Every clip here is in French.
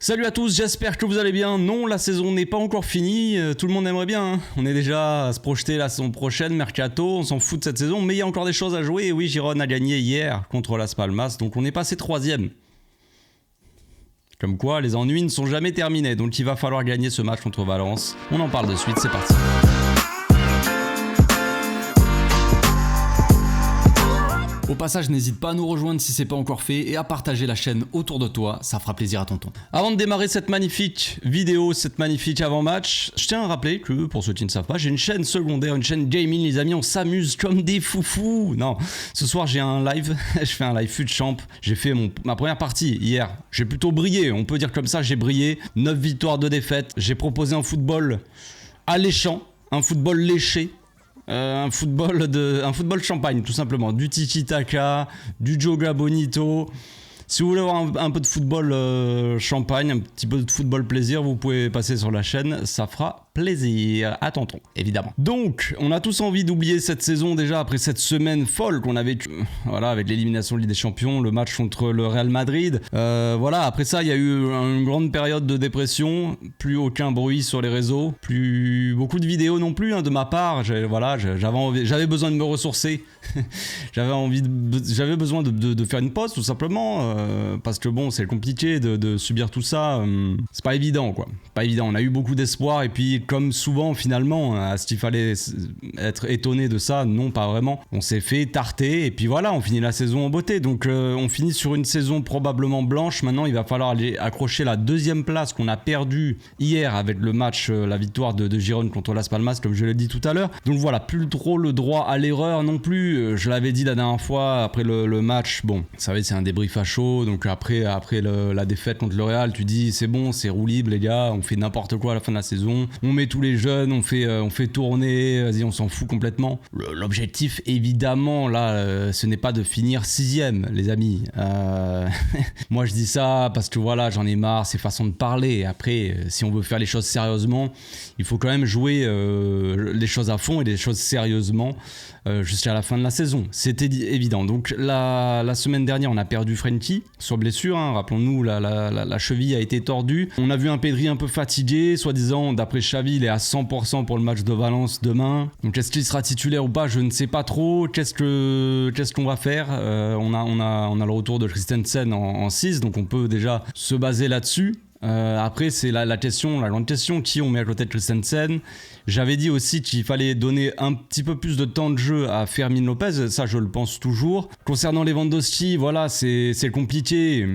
Salut à tous, j'espère que vous allez bien. Non, la saison n'est pas encore finie, tout le monde aimerait bien, hein. On est déjà à se projeter la saison prochaine, Mercato, on s'en fout de cette saison, mais il y a encore des choses à jouer. Et oui, Girona a gagné hier contre Las Palmas, donc on est passé 3ème. Comme quoi, les ennuis ne sont jamais terminés, donc il va falloir gagner ce match contre Valence. On en parle de suite, c'est parti. Au passage, n'hésite pas à nous rejoindre si c'est pas encore fait et à partager la chaîne autour de toi, ça fera plaisir à tonton. Avant de démarrer cette magnifique vidéo, cette magnifique avant-match, je tiens à rappeler que, pour ceux qui ne savent pas, j'ai une chaîne secondaire, une chaîne gaming, les amis, on s'amuse comme des foufous. Non, ce soir j'ai un live, je fais un live FUT Champ, j'ai fait ma première partie hier, j'ai plutôt brillé, on peut dire comme ça, j'ai brillé, 9 victoires, 2 défaites, j'ai proposé un football alléchant, un football léché. Un football champagne tout simplement, du tiki-taka, du joga bonito. Si vous voulez avoir un peu de football champagne, un petit peu de football plaisir, vous pouvez passer sur la chaîne, ça fera plaisir à tonton, évidemment. Donc, on a tous envie d'oublier cette saison déjà après cette semaine folle qu'on a vécue, voilà, avec l'élimination de Ligue des Champions, le match contre le Real Madrid. Voilà, après ça, il y a eu une grande période de dépression, plus aucun bruit sur les réseaux, plus beaucoup de vidéos non plus, hein, de ma part. J'avais besoin de me ressourcer, j'avais besoin de faire une pause tout simplement, parce que bon, c'est compliqué de subir tout ça, c'est pas évident quoi, pas évident. On a eu beaucoup d'espoir et puis comme souvent finalement, est-ce qu'il fallait être étonné de ça? Non, pas vraiment. On s'est fait tarter et puis voilà, on finit la saison en beauté. Donc on finit sur une saison probablement blanche. Maintenant, il va falloir aller accrocher la 2ème place qu'on a perdue hier avec le match, la victoire de Girona contre Las Palmas, comme je l'ai dit tout à l'heure. Donc voilà, plus trop le droit à l'erreur non plus. Je l'avais dit la dernière fois après le match. Bon, vous savez, c'est un débrief à chaud. Donc après la défaite contre le Real, tu dis c'est bon, c'est roue libre les gars, on fait n'importe quoi à la fin de la saison. On met tous les jeunes, on fait tourner, vas-y, on s'en fout complètement. L'objectif, évidemment, là, ce n'est pas de finir 6ème, les amis. Moi, je dis ça parce que voilà, j'en ai marre, ces façons de parler. Après, si on veut faire les choses sérieusement, il faut quand même jouer les choses à fond et les choses sérieusement jusqu'à la fin de la saison. C'était évident. Donc, la semaine dernière, on a perdu Frenkie sur blessure. Hein. Rappelons-nous, la cheville a été tordue. On a vu un Pedri un peu fatigué, soi-disant, d'après Xavi, il est à 100% pour le match de Valence demain. Donc est-ce qu'il sera titulaire ou pas? Je ne sais pas trop. Qu'est-ce qu'on va faire? On a le retour de Christensen en 6, donc on peut déjà se baser là-dessus. Après c'est la grande question, qui on met à côté de Christensen. J'avais dit aussi qu'il fallait donner un petit peu plus de temps de jeu à Fermin Lopez, ça je le pense toujours. Concernant Lewandowski, voilà, c'est compliqué,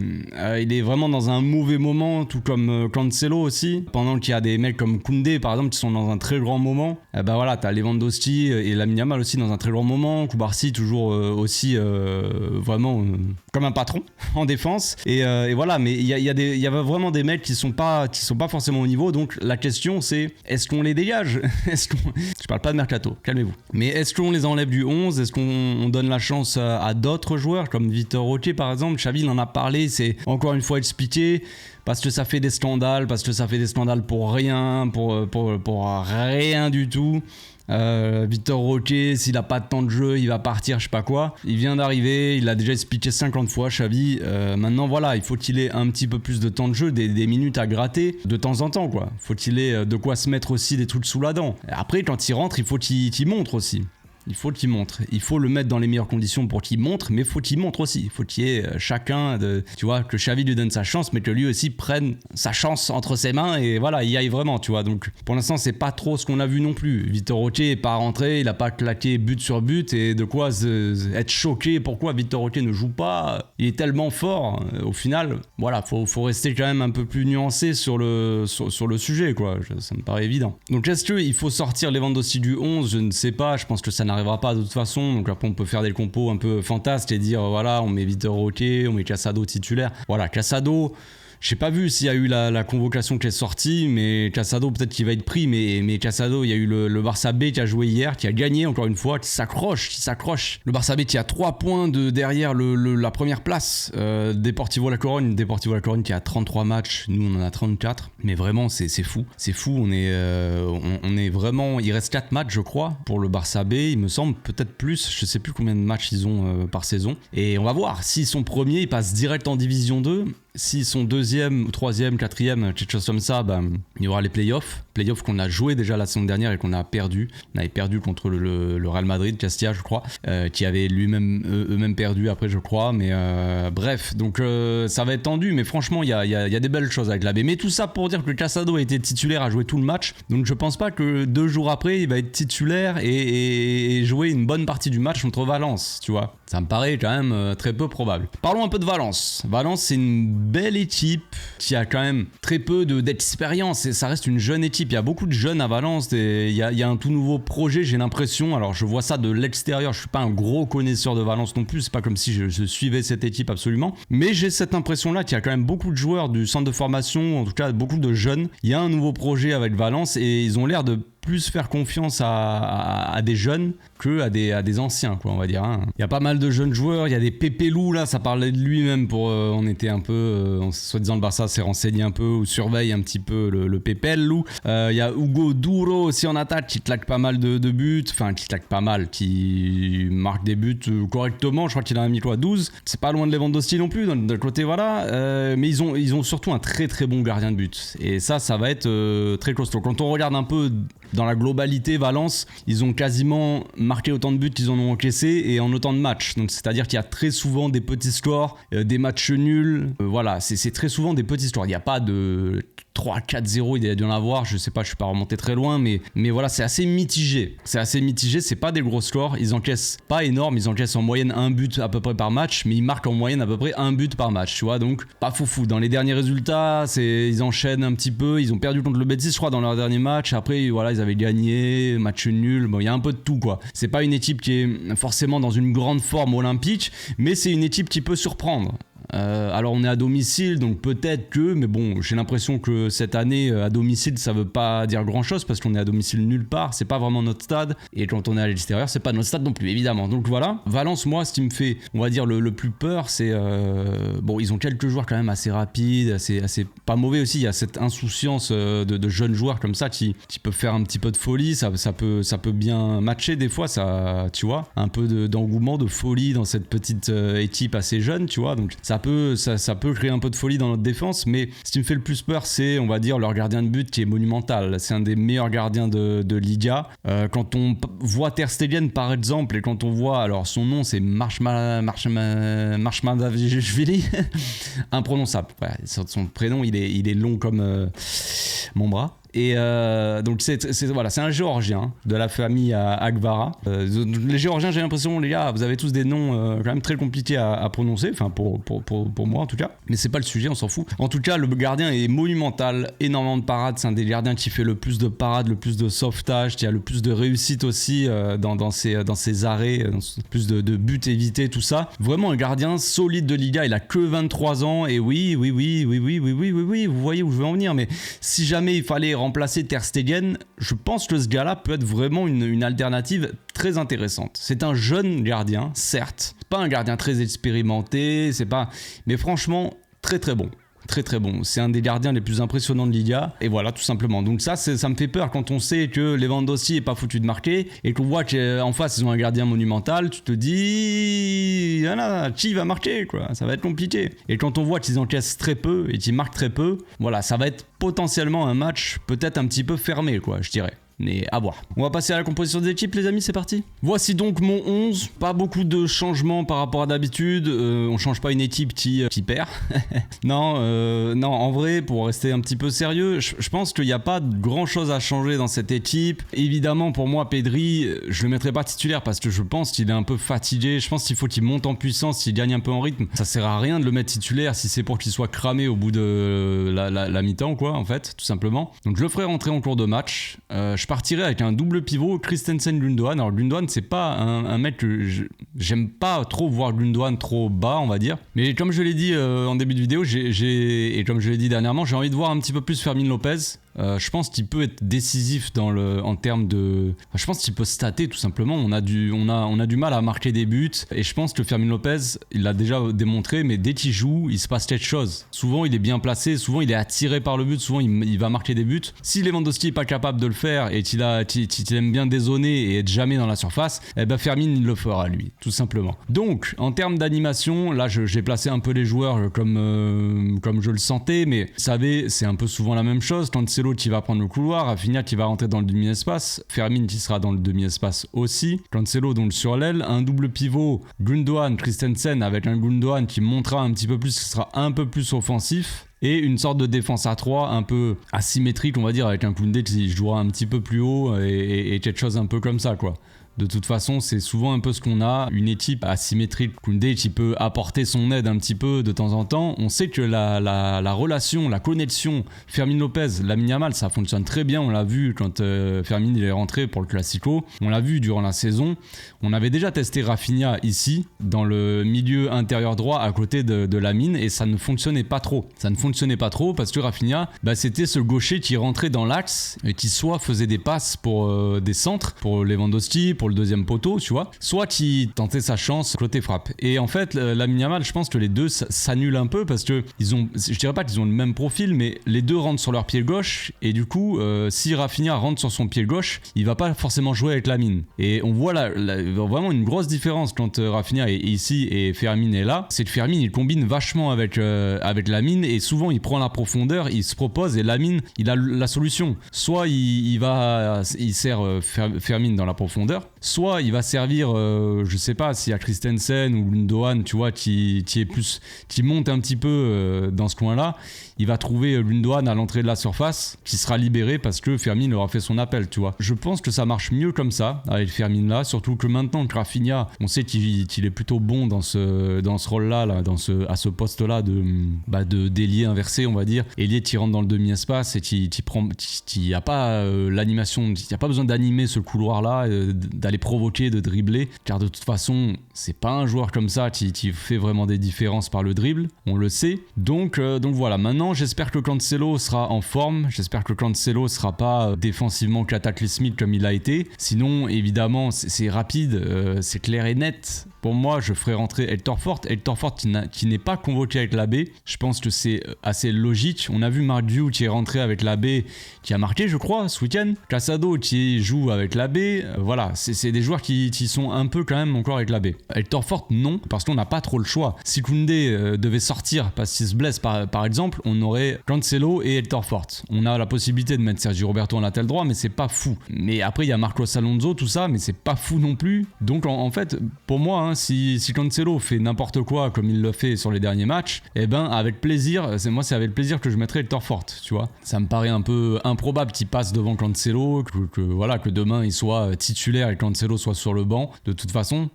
il est vraiment dans un mauvais moment, tout comme Cancelo aussi, pendant qu'il y a des mecs comme Koundé par exemple qui sont dans un très grand moment. Bah voilà, t'as Lewandowski et Lamine Yamal aussi dans un très grand moment, Koubarsi toujours aussi vraiment comme un patron en défense, et voilà, mais il y a vraiment des mecs qui sont pas forcément au niveau. Donc la question c'est, est-ce qu'on les dégage? Je parle pas de Mercato, calmez-vous. Mais est-ce qu'on les enlève du 11? Est-ce qu'on donne la chance à d'autres joueurs comme Vitor Roque par exemple? Xavi en a parlé, c'est encore une fois expliqué. Parce que ça fait des scandales, pour rien, pour rien du tout. Vitor Roque, s'il a pas de temps de jeu, il va partir, je sais pas quoi. Il vient d'arriver, il a déjà expliqué 50 fois, Xavi. Maintenant, voilà, il faut qu'il ait un petit peu plus de temps de jeu, des minutes à gratter de temps en temps, quoi. Faut qu'il ait de quoi se mettre aussi des trucs sous la dent. Après, quand il rentre, il faut qu'il montre aussi. Il faut qu'il montre. Il faut le mettre dans les meilleures conditions pour qu'il montre, mais il faut qu'il montre aussi. Il faut qu'il y ait chacun, tu vois, que Xavi lui donne sa chance, mais que lui aussi prenne sa chance entre ses mains et voilà, il y aille vraiment, tu vois. Donc pour l'instant, c'est pas trop ce qu'on a vu non plus. Vitor Roque est pas rentré, il a pas claqué but sur but, et de quoi être choqué pourquoi Vitor Roque ne joue pas. Il est tellement fort. Au final, voilà, faut rester quand même un peu plus nuancé sur le sujet, quoi. Ça me paraît évident. Donc est-ce qu'il faut sortir Lewandowski du 11? Je ne sais pas, je pense que ça n'arrivera pas de toute façon. Donc après on peut faire des compos un peu fantasques et dire voilà, on met Vitor Roque, on met Casado titulaire. Voilà, Casado, J'ai pas vu s'il y a eu la convocation qui est sortie, mais Casado peut-être qu'il va être pris, mais Casado, il y a eu le Barça B qui a joué hier, qui a gagné encore une fois, qui s'accroche. Le Barça B qui a 3 points derrière la première place, Deportivo La Corogne qui a 33 matchs, nous on en a 34, mais vraiment c'est fou, on est vraiment, il reste 4 matchs je crois pour le Barça B, il me semble, peut-être plus, je sais plus combien de matchs ils ont par saison, et on va voir, s'ils sont premiers, ils passent direct en Division 2. s'ils sont deuxième, troisième, quatrième, quelque chose comme ça, il y aura les playoffs qu'on a joué déjà la saison dernière et qu'on a perdu. On avait perdu contre le Real Madrid, Castilla je crois, qui avait eux-mêmes perdu après je crois, mais bref, donc ça va être tendu, mais franchement il y a des belles choses avec la B. Mais tout ça pour dire que Casado a été titulaire, a joué tout le match, donc je pense pas que 2 jours après il va être titulaire et jouer une bonne partie du match contre Valence, tu vois. Ça me paraît quand même très peu probable. Parlons un peu de Valence. Valence, c'est une belle équipe qui a quand même très peu d'expérience et ça reste une jeune équipe. Il y a beaucoup de jeunes à Valence et il y a un tout nouveau projet, j'ai l'impression. Alors, je vois ça de l'extérieur. Je suis pas un gros connaisseur de Valence non plus. C'est pas comme si je suivais cette équipe absolument. Mais j'ai cette impression-là qu'il y a quand même beaucoup de joueurs du centre de formation, en tout cas beaucoup de jeunes. Il y a un nouveau projet avec Valence et ils ont l'air de plus faire confiance à des jeunes que à des anciens, quoi, on va dire. Il y a pas mal de jeunes joueurs, il y a des Pépélou, là, ça parlait de lui-même pour... on était un peu... soi-disant, le Barça s'est renseigné un peu ou surveille un petit peu le Pépélou. Il y a Hugo Duro aussi en attaque qui claque pas mal de buts, enfin qui claque pas mal, qui marque des buts correctement, je crois qu'il en a mis quoi, 12. C'est pas loin de Lewandowski non plus, d'un côté, voilà. Mais ils ont surtout un très très bon gardien de but. Et ça va être très costaud. Quand on regarde un peu... Dans la globalité, Valence, ils ont quasiment marqué autant de buts qu'ils en ont encaissé et en autant de matchs. Donc c'est-à-dire qu'il y a très souvent des petits scores, des matchs nuls. Voilà, c'est très souvent des petits scores. Il n'y a pas de 3-4-0, il y a dû en avoir, je sais pas, je suis pas remonté très loin, mais voilà, c'est assez mitigé. C'est pas des gros scores. Ils encaissent pas énorme, ils encaissent en moyenne un but à peu près par match, mais ils marquent en moyenne à peu près un but par match, tu vois. Donc pas foufou. Dans les derniers résultats, ils enchaînent un petit peu. Ils ont perdu contre le Betis, je crois, dans leur dernier match. Après, voilà, ils avaient gagné, match nul. Bon, il y a un peu de tout, quoi. C'est pas une équipe qui est forcément dans une grande forme olympique, mais c'est une équipe qui peut surprendre. Alors on est à domicile, donc peut-être que, mais bon, j'ai l'impression que cette année à domicile ça veut pas dire grand chose parce qu'on est à domicile nulle part, c'est pas vraiment notre stade, et quand on est à l'extérieur c'est pas notre stade non plus évidemment. Donc voilà, Valence, moi ce qui me fait on va dire le plus peur, c'est bon, ils ont quelques joueurs quand même assez rapides, assez pas mauvais aussi. Il y a cette insouciance de jeunes joueurs comme ça qui peuvent faire un petit peu de folie, ça peut bien matcher des fois, ça, tu vois, un peu d'engouement, de folie dans cette petite équipe assez jeune, tu vois. Donc ça peut créer un peu de folie dans notre défense, mais ce qui me fait le plus peur, c'est, on va dire, leur gardien de but qui est monumental. C'est un des meilleurs gardiens de Liga. Quand on voit Ter Stegen, par exemple, et quand on voit, alors son nom, c'est Marshmadashvili, imprononçable. Ouais, son prénom, il est long comme mon bras. Et donc voilà, c'est un Géorgien de la famille Agvara. Les Géorgiens, j'ai l'impression, les gars, vous avez tous des noms quand même très compliqués à prononcer, enfin pour moi en tout cas. Mais c'est pas le sujet, on s'en fout. En tout cas, le gardien est monumental, énormément de parades. C'est un des gardiens qui fait le plus de parades, le plus de sauvetage, qui a le plus de réussite aussi dans ses arrêts, plus de buts évités, tout ça. Vraiment un gardien solide de Liga. Il a que 23 ans et oui, vous voyez où je veux en venir. Mais si jamais il fallait remplacer Ter Stegen, je pense que ce gars-là peut être vraiment une alternative très intéressante. C'est un jeune gardien, certes, pas un gardien très expérimenté, mais franchement très très bon. Très très bon, c'est un des gardiens les plus impressionnants de Liga, et voilà, tout simplement. Donc ça me fait peur quand on sait que Lewandowski est pas foutu de marquer et qu'on voit qu'en face ils ont un gardien monumental. Tu te dis, voilà, qui va marquer, quoi, ça va être compliqué. Et quand on voit qu'ils encaissent très peu et qu'ils marquent très peu, voilà, ça va être potentiellement un match peut-être un petit peu fermé, quoi, je dirais. Mais à voir. On va passer à la composition des équipes, les amis, c'est parti. Voici donc mon 11. Pas beaucoup de changements par rapport à d'habitude. On change pas une équipe qui perd. Non, en vrai, pour rester un petit peu sérieux, je pense qu'il n'y a pas grand chose à changer dans cette équipe. Évidemment, pour moi, Pedri, je le mettrai pas titulaire parce que je pense qu'il est un peu fatigué. Je pense qu'il faut qu'il monte en puissance, qu'il gagne un peu en rythme. Ça sert à rien de le mettre titulaire si c'est pour qu'il soit cramé au bout de la mi-temps, quoi, en fait, tout simplement. Donc je le ferai rentrer en cours de match. Je partirai avec un double pivot, Christensen-Gundogan. Alors Gundogan, c'est pas un mec que j'aime pas trop voir Gundogan trop bas, on va dire. Mais comme je l'ai dit en début de vidéo, et comme je l'ai dit dernièrement, j'ai envie de voir un petit peu plus Fermin Lopez. Je pense qu'il peut être décisif en termes de... je pense qu'il peut stater tout simplement. On a du mal à marquer des buts. Et je pense que Fermin Lopez, il l'a déjà démontré, mais dès qu'il joue, il se passe quelque chose. Souvent, il est bien placé. Souvent, il est attiré par le but. Souvent, il va marquer des buts. Si Lewandowski n'est pas capable de le faire et qu'il aime bien dézoner et être jamais dans la surface, eh ben Fermin il le fera lui, tout simplement. Donc en termes d'animation, là j'ai placé un peu les joueurs comme je le sentais, mais vous savez c'est un peu souvent la même chose. Cancelo qui va prendre le couloir, Rafinha qui va rentrer dans le demi-espace, Fermin qui sera dans le demi-espace aussi, Cancelo donc sur l'aile, un double pivot Gundogan, Christensen, avec un Gundogan qui montera un petit peu plus, qui sera un peu plus offensif, et une sorte de défense à 3 un peu asymétrique on va dire, avec un Koundé qui jouera un petit peu plus haut et quelque chose un peu comme ça quoi. De toute façon, c'est souvent un peu ce qu'on a, une équipe asymétrique. Koundé qui peut apporter son aide un petit peu de temps en temps. On sait que la relation, la connexion Fermin Lopez, Lamine Yamal, ça fonctionne très bien. On l'a vu quand Fermin il est rentré pour le Classico. On l'a vu durant la saison. On avait déjà testé Rafinha ici, dans le milieu intérieur droit à côté de Lamine, et ça ne fonctionnait pas trop. Ça ne fonctionnait pas trop parce que Rafinha, c'était ce gaucher qui rentrait dans l'axe et qui soit faisait des passes pour des centres, pour Lewandowski, pour le deuxième poteau, tu vois, soit qui tentait sa chance côté frappe. Et en fait, Lamine Yamal, je pense que les deux s'annulent un peu parce que je dirais pas qu'ils ont le même profil, mais les deux rentrent sur leur pied gauche et du coup, si Rafinha rentre sur son pied gauche, il va pas forcément jouer avec Lamine. Et on voit vraiment une grosse différence quand Rafinha est ici et Fermin est là. C'est que Fermin il combine vachement avec Lamine et souvent il prend la profondeur, il se propose et Lamine il a la solution. Soit il sert Fermin dans la profondeur, soit il va servir, je sais pas, s'il y a Christensen ou Gundogan, tu vois, qui monte un petit peu dans ce coin-là, il va trouver Gundogan à l'entrée de la surface, qui sera libéré parce que Fermin aura fait son appel, tu vois. Je pense que ça marche mieux comme ça, avec Fermin là, surtout que maintenant que Rafinha, on sait qu'il est plutôt bon dans ce rôle-là, à ce poste-là de d'ailier inversé, on va dire. Ailier qui rentre dans le demi-espace et qui a pas l'animation, il n'y a pas besoin d'animer ce couloir-là, d'aller provoquer, de dribbler, car de toute façon, c'est pas un joueur comme ça qui fait vraiment des différences par le dribble, on le sait. Donc voilà, maintenant j'espère que Cancelo sera en forme, j'espère que Cancelo sera pas défensivement cataclysmique comme il a été, sinon évidemment c'est rapide, c'est clair et net. Pour moi, je ferai rentrer Hector Fort qui n'est pas convoqué avec l'AB. Je pense que c'est assez logique. On a vu Marc Diou qui est rentré avec l'AB, qui a marqué, je crois, ce week-end. Casado qui joue avec l'AB. Voilà, c'est des joueurs qui sont un peu quand même encore avec l'AB. Hector Fort, non, parce qu'on n'a pas trop le choix. Si Koundé devait sortir parce qu'il se blesse, par exemple, on aurait Cancelo et Hector Fort. On a la possibilité de mettre Sergio Roberto en latéral droit, mais c'est pas fou. Mais après, il y a Marcos Alonso, tout ça, mais c'est pas fou non plus. Donc en fait, pour moi, hein, si Cancelo fait n'importe quoi comme il le fait sur les derniers matchs, eh ben avec plaisir, c'est avec plaisir que je mettrai Hector Fort, tu vois. Ça me paraît un peu improbable qu'il passe devant Cancelo, que demain il soit titulaire et Cancelo soit sur le banc, de toute façon.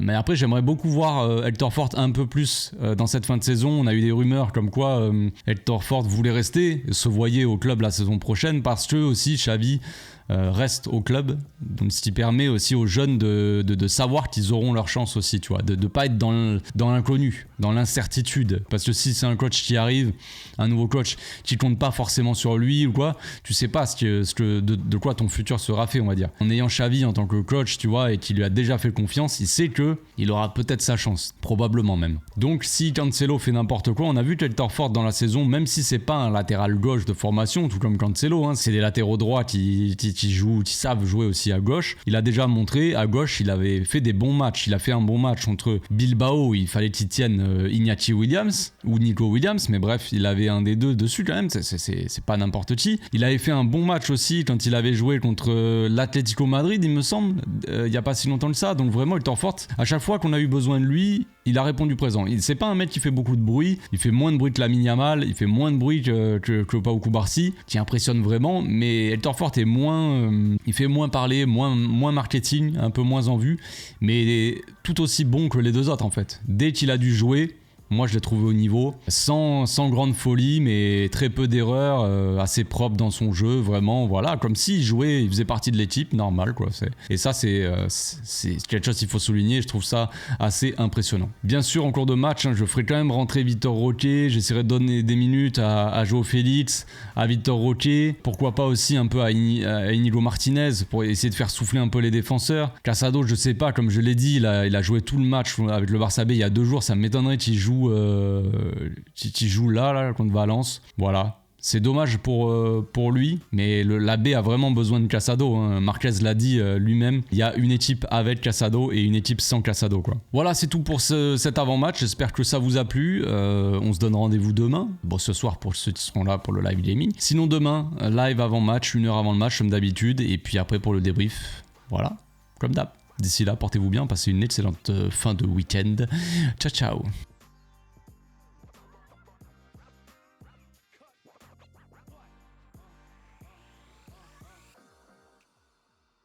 Mais après j'aimerais beaucoup voir Hector Fort un peu plus dans cette fin de saison. On a eu des rumeurs comme quoi Hector Fort voulait rester, se voyait au club la saison prochaine, parce que aussi Xavi reste au club, donc ce qui permet aussi aux jeunes de savoir qu'ils auront leur chance aussi, tu vois, de pas être dans l'inconnu, dans l'incertitude, parce que si c'est un coach qui arrive, un nouveau coach qui compte pas forcément sur lui ou quoi, tu sais pas de quoi ton futur sera fait, on va dire. En ayant Xavi en tant que coach, tu vois, et qui lui a déjà fait confiance, il sait que il aura peut-être sa chance, probablement même. Donc si Cancelo fait n'importe quoi, on a vu Hector Fort dans la saison, même si c'est pas un latéral gauche de formation, tout comme Cancelo, hein, c'est des latéraux droits qui savent jouer aussi à gauche. Il a déjà montré à gauche, il avait fait des bons matchs. Il a fait un bon match contre Bilbao, il fallait qu'il tienne Iñaki Williams ou Nico Williams, mais bref, il avait un des deux dessus quand même, c'est pas n'importe qui. Il avait fait un bon match aussi quand il avait joué contre l'Atlético Madrid, il me semble, il y a pas si longtemps que ça. Donc vraiment, Hector Fort, à chaque fois qu'on a eu besoin de lui, il a répondu présent. C'est pas un mec qui fait beaucoup de bruit, il fait moins de bruit que Lamine Yamal, il fait moins de bruit que Pau Cubarsí, qui impressionne vraiment, mais Hector Fort est il fait moins parler, moins marketing, un peu moins en vue, mais tout aussi bon que les deux autres en fait. Dès qu'il a dû jouer, moi je l'ai trouvé au niveau, sans grande folie, mais très peu d'erreurs, assez propre dans son jeu, vraiment, voilà, comme s'il jouait, il faisait partie de l'équipe, normal quoi. Et ça c'est quelque chose qu'il faut souligner, je trouve ça assez impressionnant. Bien sûr, en cours de match, je ferai quand même rentrer Vitor Roque, j'essaierai de donner des minutes à João Félix, à Vitor Roque, pourquoi pas aussi un peu à Inigo Martinez, pour essayer de faire souffler un peu les défenseurs. Casado, je sais pas, comme je l'ai dit, il a joué tout le match avec le Barça B il y a 2 jours, ça m'étonnerait qu'il joue là contre Valence, voilà. C'est dommage pour lui, mais la baie a vraiment besoin de Casado. Hein. Marquez l'a dit lui-même, il y a une équipe avec Casado et une équipe sans Casado, quoi. Voilà, c'est tout pour cet avant-match. J'espère que ça vous a plu. On se donne rendez-vous demain. Bon, ce soir pour ceux qui seront là pour le live gaming. Sinon, demain, live avant-match, 1 heure avant le match, comme d'habitude. Et puis après pour le débrief. Voilà, comme d'hab. D'ici là, portez-vous bien, passez une excellente fin de week-end. Ciao, ciao.